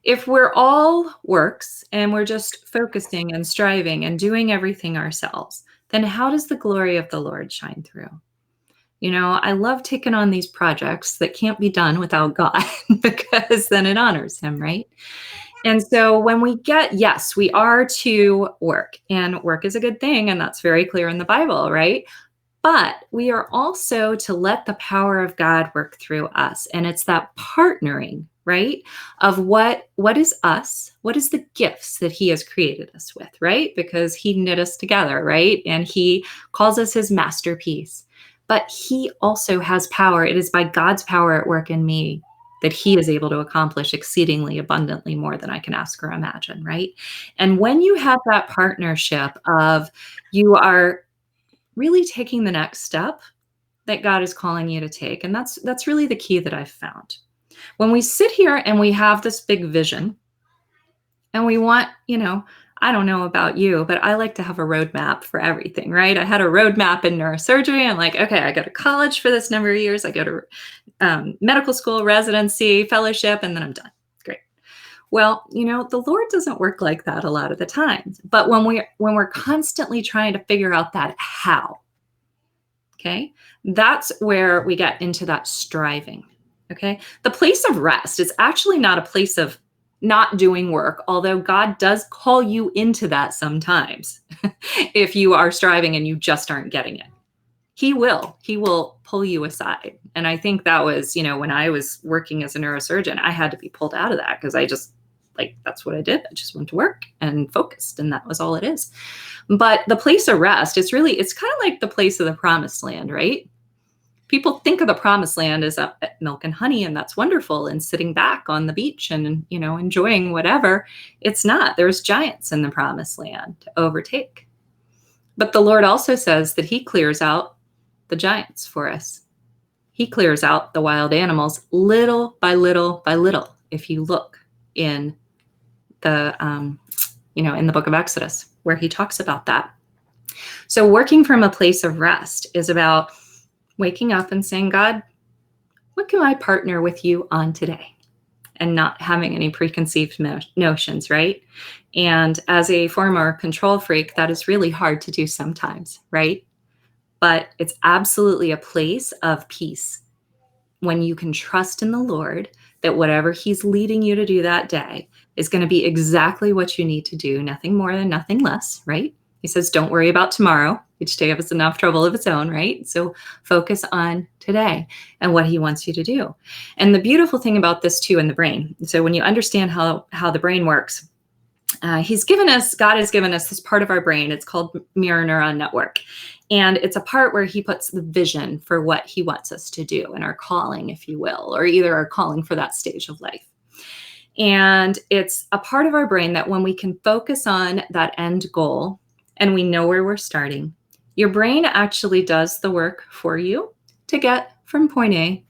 If we're all works and we're just focusing and striving and doing everything ourselves, then how does the glory of the Lord shine through? I love taking on these projects that can't be done without God, because then it honors him, right? And so when yes, we are to work, and work is a good thing, and that's very clear in the Bible, right? But we are also to let the power of God work through us. And it's that partnering, right? Of what is us? What is the gifts that he has created us with, right? Because he knit us together, right? And he calls us his masterpiece. But he also has power. It is by God's power at work in me that he is able to accomplish exceedingly abundantly more than I can ask or imagine, right? And when you have that partnership of, you are really taking the next step that God is calling you to take. And that's really the key that I've found. When we sit here and we have this big vision, and we want, I don't know about you, but I like to have a roadmap for everything, right? I had a roadmap in neurosurgery. I'm like, okay, I go to college for this number of years. I go to medical school, residency, fellowship, and then I'm done. Great. Well, the Lord doesn't work like that a lot of the times. But when we're constantly trying to figure out that how, okay, that's where we get into that striving. Okay. The place of rest is actually not a place of not doing work, although God does call you into that sometimes. If you are striving and you just aren't getting it, he will pull you aside. And I think that was, when I was working as a neurosurgeon, I had to be pulled out of that because I just like, that's what I did. I just went to work and focused, and that was all it is. But the place of rest, it's kind of like the place of the promised land, right? People think of the promised land as milk and honey, and that's wonderful, and sitting back on the beach and, enjoying whatever. It's not. There's giants in the promised land to overtake. But the Lord also says that he clears out the giants for us. He clears out the wild animals little by little by little. If you look in the, in the book of Exodus, where he talks about that. So working from a place of rest is about waking up and saying, God, what can I partner with you on today? And not having any preconceived notions, right? And as a former control freak, that is really hard to do sometimes, right? But it's absolutely a place of peace when you can trust in the Lord that whatever he's leading you to do that day is going to be exactly what you need to do, nothing more than nothing less, right? He says, don't worry about tomorrow. Each day has enough trouble of its own, right? So focus on today and what he wants you to do. And the beautiful thing about this too in the brain, so when you understand how the brain works, God has given us this part of our brain. It's called mirror neuron network. And it's a part where he puts the vision for what he wants us to do and our calling, if you will, or either our calling for that stage of life. And it's a part of our brain that when we can focus on that end goal and we know where we're starting, your brain actually does the work for you to get from point A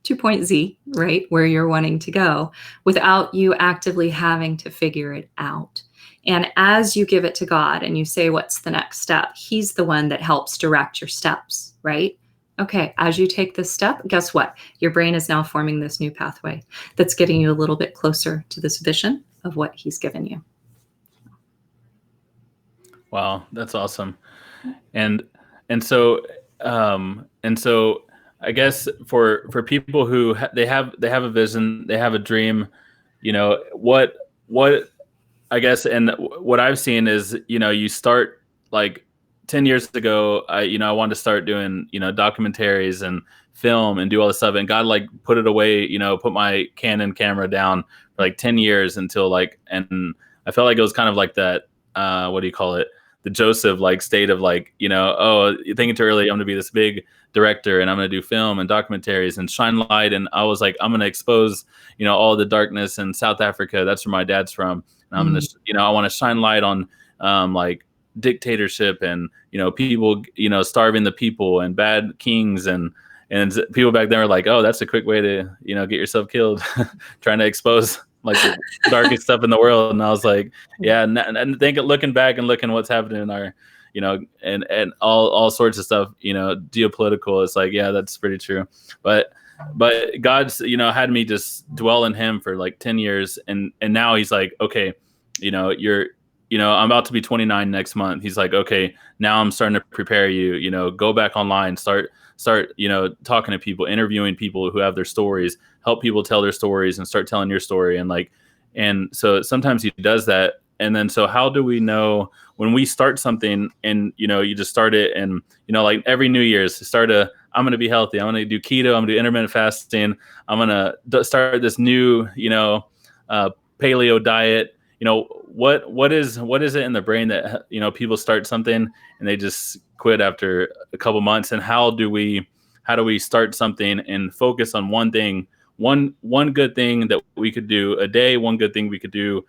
to point Z, right, where you're wanting to go, without you actively having to figure it out. And as you give it to God and you say, what's the next step? He's the one that helps direct your steps, right? Okay, as you take this step, guess what? Your brain is now forming this new pathway that's getting you a little bit closer to this vision of what he's given you. Wow, that's awesome. And so I guess for people who they have a vision, they have a dream, what I guess, and what I've seen is, you start like 10 years ago, I wanted to start doing, documentaries and film and do all this stuff, and God like put it away, put my Canon camera down for like 10 years until and I felt like it was kind of like that, what do you call it? The Joseph like state of like, oh, you're thinking too early. I'm going to be this big director and I'm going to do film and documentaries and shine light. And I was like, I'm going to expose, all the darkness in South Africa. That's where my dad's from. And I'm going to, I want to shine light on like dictatorship and, people, starving the people and bad kings and people back then were like, oh, that's a quick way to, get yourself killed, trying to expose like the darkest stuff in the world. And I was like, yeah. And looking back and looking what's happening in our, and all sorts of stuff, geopolitical, it's like, yeah, that's pretty true. But God's, had me just dwell in him for like 10 years. And now he's like, okay, I'm about to be 29 next month. He's like, okay, now I'm starting to prepare you, go back online, start, talking to people, interviewing people who have their stories, help people tell their stories and start telling your story. And so sometimes he does that. And then, so how do we know when we start something and, you just start it and, like every New Year's I'm going to be healthy. I'm going to do keto. I'm going to do intermittent fasting. I'm going to start this new, paleo diet. What is it in the brain that, people start something and they just quit after a couple months? And how do we start something and focus on one thing, one good thing that we could do a day, one good thing we could do,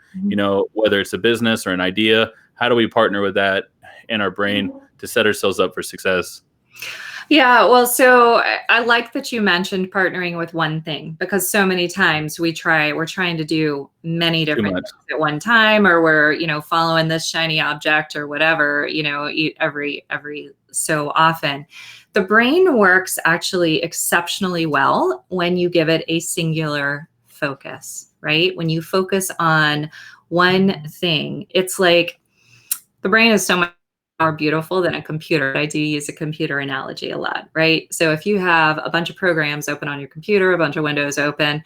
whether it's a business or an idea? How do we partner with that in our brain to set ourselves up for success? Yeah, well, so I like that you mentioned partnering with one thing, because so many times we're trying to do many different things at one time, or we're, following this shiny object or whatever, every so often. The brain works actually exceptionally well when you give it a singular focus, right? When you focus on one thing, it's like the brain is so much more beautiful than a computer. I do use a computer analogy a lot, right? So if you have a bunch of programs open on your computer, a bunch of windows open,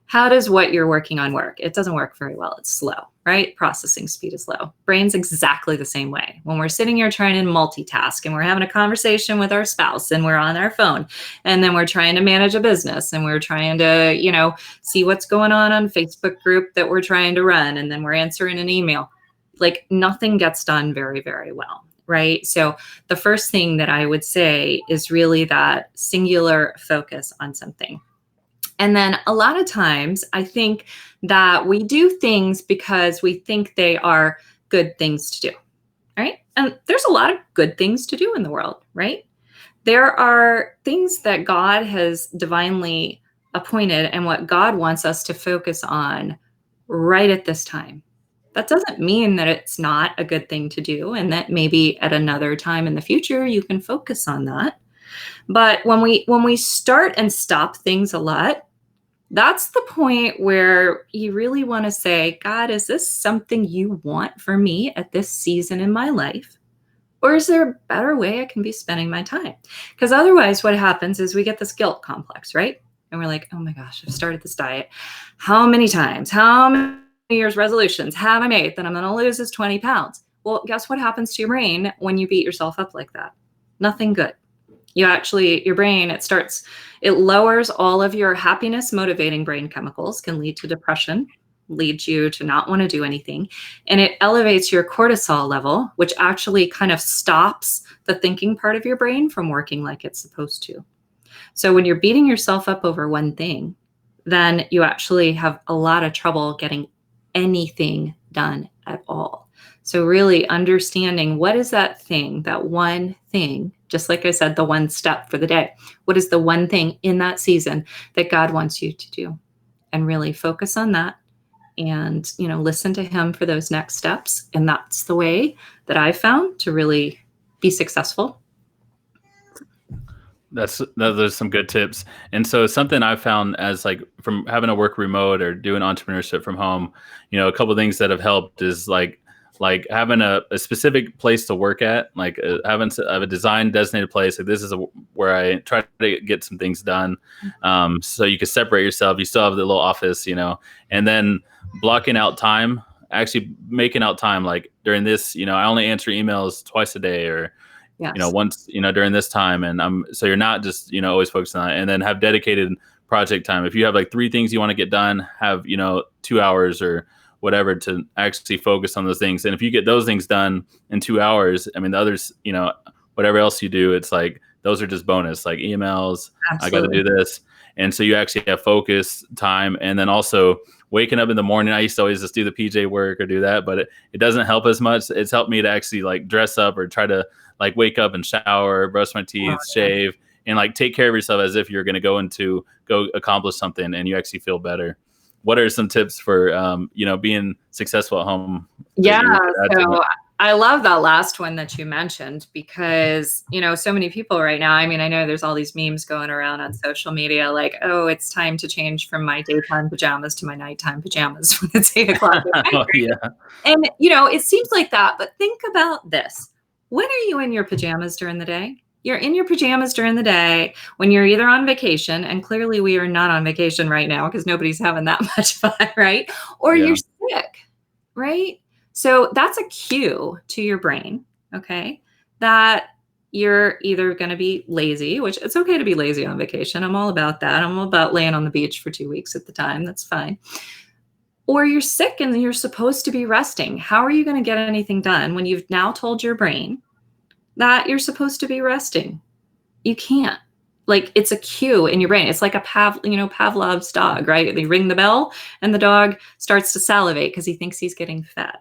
how does what you're working on work? It doesn't work very well. It's slow, right? Processing speed is low. Brain's exactly the same way. When we're sitting here trying to multitask and we're having a conversation with our spouse and we're on our phone, and then we're trying to manage a business and we're trying to, see what's going on Facebook group that we're trying to run, and then we're answering an email, like nothing gets done very, very well. Right. So the first thing that I would say is really that singular focus on something. And then a lot of times I think that we do things because we think they are good things to do, right? And there's a lot of good things to do in the world, right? There are things that God has divinely appointed and what God wants us to focus on right at this time. That doesn't mean that it's not a good thing to do and that maybe at another time in the future you can focus on that. But when we start and stop things a lot, that's the point where you really want to say, God, is this something you want for me at this season in my life? Or is there a better way I can be spending my time? Because otherwise what happens is we get this guilt complex, right? And we're like, oh my gosh, I've started this diet. How many times? How many years resolutions have I made that I'm going to lose this 20 pounds? Well, guess what happens to your brain when you beat yourself up like that? Nothing good. Your brain, it lowers all of your happiness motivating brain chemicals, can lead to depression, lead you to not want to do anything. And it elevates your cortisol level, which actually kind of stops the thinking part of your brain from working like it's supposed to. So when you're beating yourself up over one thing, then you actually have a lot of trouble getting anything done at all. So really understanding what is that thing, that one thing, just like I said, the one step for the day. What is the one thing in that season that God wants you to do? And really focus on that and, listen to him for those next steps. And that's the way that I've found to really be successful. Those some good tips. And so something I found as like from having to work remote or doing entrepreneurship from home, a couple of things that have helped is like having a specific place to work at, like having a design designated place. Like this is where I try to get some things done. So you can separate yourself. You still have the little office, and then blocking out time, actually making out time. Like during this, I only answer emails twice a day or, Yes. Once, during this time. And so you're not just, always focused on it, and then have dedicated project time. If you have like 3 things you want to get done, have, 2 hours or whatever to actually focus on those things. And if you get those things done in 2 hours, I mean, the others, whatever else you do, it's like, those are just bonus, like emails. Absolutely. I got to do this. And so you actually have focus time. And then also waking up in the morning, I used to always just do the PJ work or do that, but it doesn't help as much. It's helped me to actually like dress up or try to like wake up and shower, brush my teeth, shave, and like take care of yourself as if you're going to go accomplish something and you actually feel better. What are some tips for, being successful at home? Yeah. So I love that last one that you mentioned because, so many people right now, I mean, I know there's all these memes going around on social media, like, oh, it's time to change from my daytime pajamas to my nighttime pajamas when it's 8 o'clock. Oh, yeah. And, it seems like that, but think about this. When are you in your pajamas during the day? You're in your pajamas during the day when you're either on vacation, and clearly we are not on vacation right now because nobody's having that much fun, right? Or you're sick, right? So that's a cue to your brain, okay, that you're either going to be lazy, which it's okay to be lazy on vacation. I'm all about that. I'm all about laying on the beach for 2 weeks at the time. That's fine. Or you're sick and you're supposed to be resting. How are you going to get anything done when you've now told your brain that you're supposed to be resting? You can't. Like, it's a cue in your brain. It's like a Pavlov's dog, right? They ring the bell and the dog starts to salivate because he thinks he's getting fed.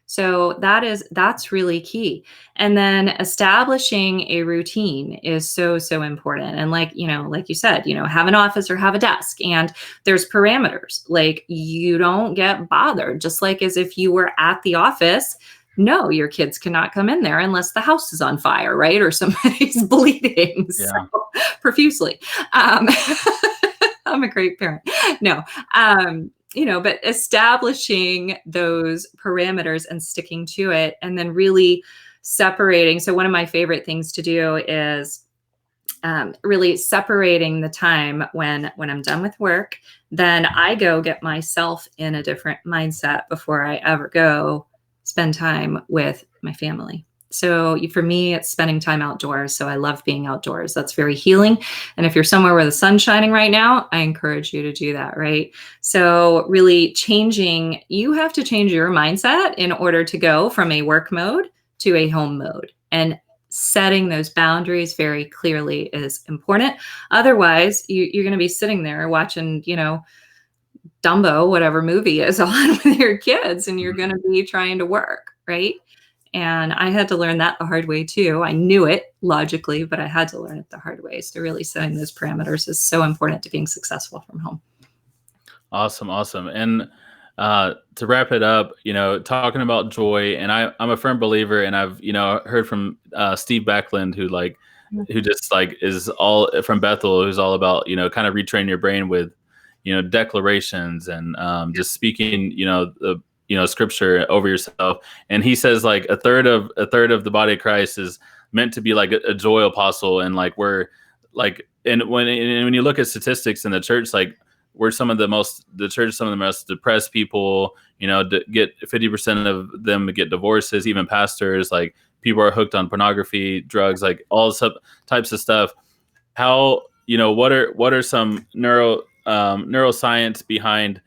So that's really key. And then establishing a routine is so, so important. And like you said, have an office or have a desk, and there's parameters. Like, you don't get bothered, just like as if you were at the office. No, your kids cannot come in there unless the house is on fire, right? Or somebody's bleeding profusely. I'm a great parent. No. But establishing those parameters and sticking to it, and then really separating. So one of my favorite things to do is really separating the time when I'm done with work, then I go get myself in a different mindset before I ever go spend time with my family. So for me, it's spending time outdoors. So I love being outdoors. That's very healing. And if you're somewhere where the sun's shining right now, I encourage you to do that, right? So really changing, you have to change your mindset in order to go from a work mode to a home mode. And setting those boundaries very clearly is important. Otherwise, you're going to be sitting there watching, Dumbo, whatever movie is on with your kids, and you're going to be trying to work, right? And I had to learn that the hard way too. I knew it logically, but I had to learn it the hard way. So really setting those parameters is so important to being successful from home. Awesome. And to wrap it up, talking about joy, and I'm a firm believer, and I've, heard from Steve Backlund, who just is all from Bethel, who's all about, kind of retrain your brain with, declarations and just speaking, scripture over yourself. And he says a third of the body of Christ is meant to be like a joy apostle. And and when you look at statistics in the church, we're some of the most depressed people, get 50% of them get divorces, even pastors, people are hooked on pornography, drugs, all types of stuff. How, what are some neuroscience behind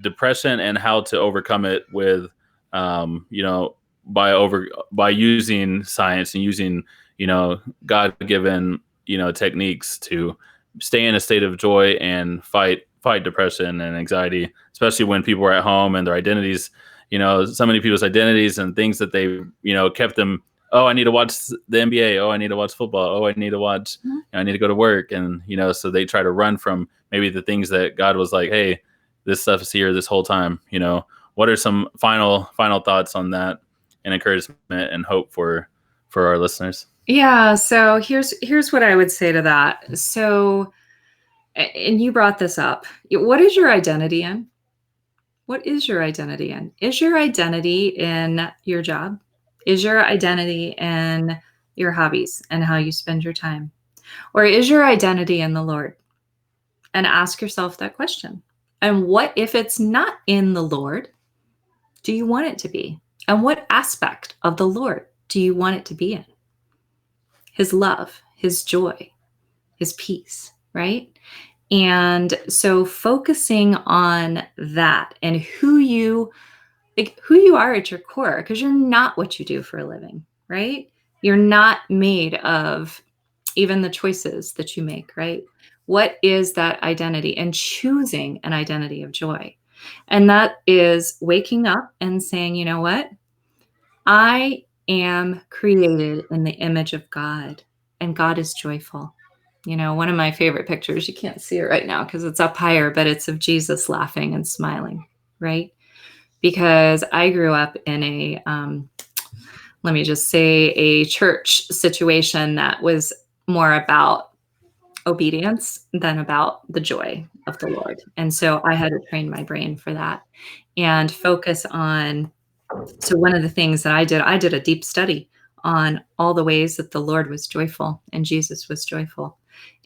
depression, and how to overcome it with, by using science and using, God-given, techniques to stay in a state of joy and fight depression and anxiety, especially when people are at home and their identities, so many people's identities and things that they, kept them. Oh, I need to watch the NBA. Oh, I need to watch football. Oh, I need to watch, I need to go to work. And, so they try to run from maybe the things that God was like, hey, this stuff is here this whole time. What are some final thoughts on that, and encouragement and hope for our listeners? Yeah. So here's what I would say to that. So, and you brought this up. What is your identity in? What is your identity in? Is your identity in your job? Is your identity in your hobbies and how you spend your time? Or is your identity in the Lord? And ask yourself that question. And what if it's not in the Lord? Do you want it to be? And what aspect of the Lord do you want it to be in? His love, his joy, his peace, right? And so focusing on that and who you are at your core, because you're not what you do for a living, right? You're not made of even the choices that you make, right? What is that identity? And choosing an identity of joy. And that is waking up and saying, you know what? I am created in the image of God, and God is joyful. One of my favorite pictures, you can't see it right now because it's up higher, but it's of Jesus laughing and smiling, right? Because I grew up in a, let me just say, a church situation that was more about obedience than about the joy of the Lord. And so I had to train my brain for that and focus on. So one of the things that I did a deep study on all the ways that the Lord was joyful and Jesus was joyful,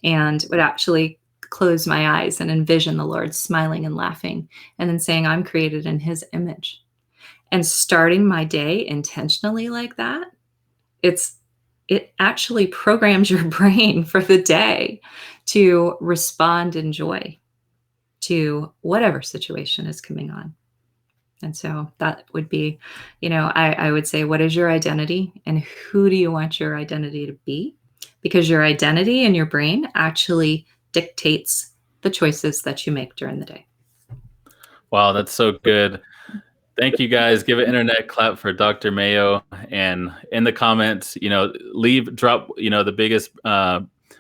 and would actually close my eyes and envision the Lord smiling and laughing, and then saying, I'm created in his image. And starting my day intentionally like that, it actually programs your brain for the day to respond in joy to whatever situation is coming on. And so that would be, I would say, what is your identity and who do you want your identity to be? Because your identity in your brain actually dictates the choices that you make during the day. Wow, that's so good. Thank you, guys. Give an internet clap for Dr. Mayo. And in the comments, drop, the biggest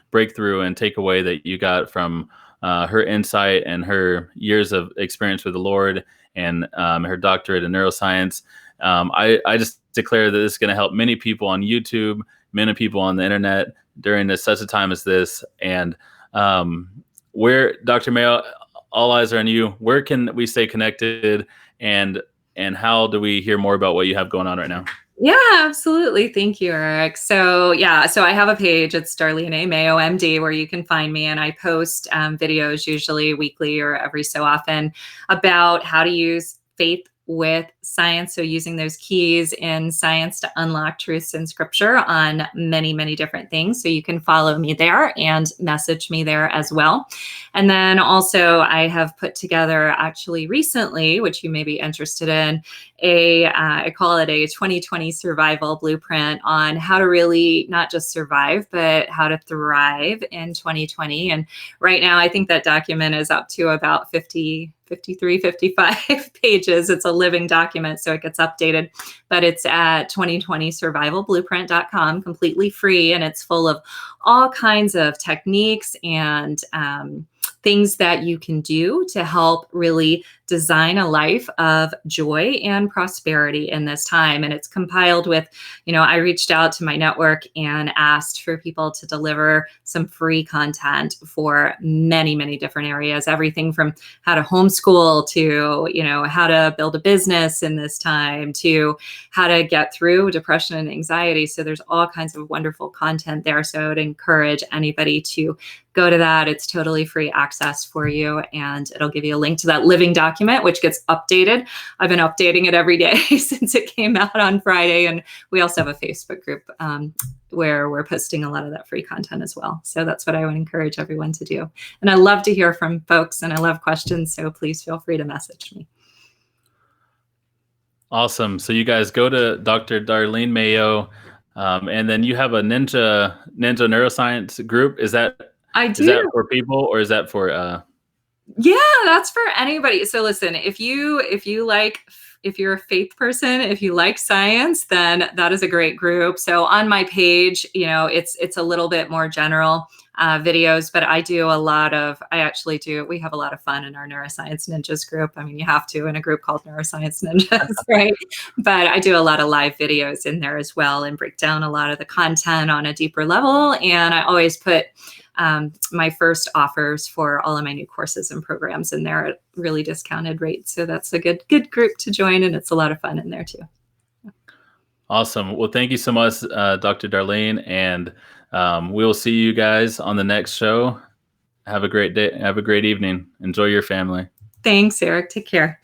breakthrough and takeaway that you got from her insight and her years of experience with the Lord, and her doctorate in neuroscience. I just declare that this is going to help many people on YouTube, many people on the internet during such a time as this. And where, Dr. Mayo, all eyes are on you. Where can we stay connected, and how do we hear more about what you have going on right now? Yeah, absolutely. Thank you, Eric. So, yeah, so I have a page. It's Darlene A. Mayo, MD, where you can find me, and I post videos usually weekly or every so often about how to use faith with science. So, using those keys in science to unlock truths in scripture on many, many different things. So, you can follow me there and message me there as well. And then also, I have put together actually recently, which you may be interested in, I call it a 2020 survival blueprint on how to really not just survive, but how to thrive in 2020. And right now, I think that document is up to about 50, 53, 55 pages. It's a living document, so it gets updated, but it's at 2020survivalblueprint.com, completely free. And it's full of all kinds of techniques and things that you can do to help really design a life of joy and prosperity in this time. And it's compiled with, I reached out to my network and asked for people to deliver some free content for many, many different areas, everything from how to homeschool to, how to build a business in this time to how to get through depression and anxiety. So there's all kinds of wonderful content there. So I would encourage anybody to go to that. It's totally free access for you. And it'll give you a link to that living document, which gets updated. I've been updating it every day since it came out on Friday. And we also have a Facebook group where we're posting a lot of that free content as well. So that's what I would encourage everyone to do. And I love to hear from folks and I love questions. So please feel free to message me. Awesome. So you guys go to Dr. Darlene Mayo, and then you have a Ninja Neuroscience group. Is that for people, or is that for Yeah, that's for anybody. So listen, if you're a faith person, if you like science, then that is a great group. So on my page, it's a little bit more general videos, but we have a lot of fun in our Neuroscience Ninjas group. I mean, you have to in a group called Neuroscience Ninjas, right? But I do a lot of live videos in there as well and break down a lot of the content on a deeper level. And I always put my first offers for all of my new courses and programs in there at really discounted rates. So that's a good group to join, and it's a lot of fun in there too. Awesome. Well, thank you so much, Dr. Darlene, and we will see you guys on the next show. Have a great day. Have a great evening. Enjoy your family. Thanks, Eric. Take care.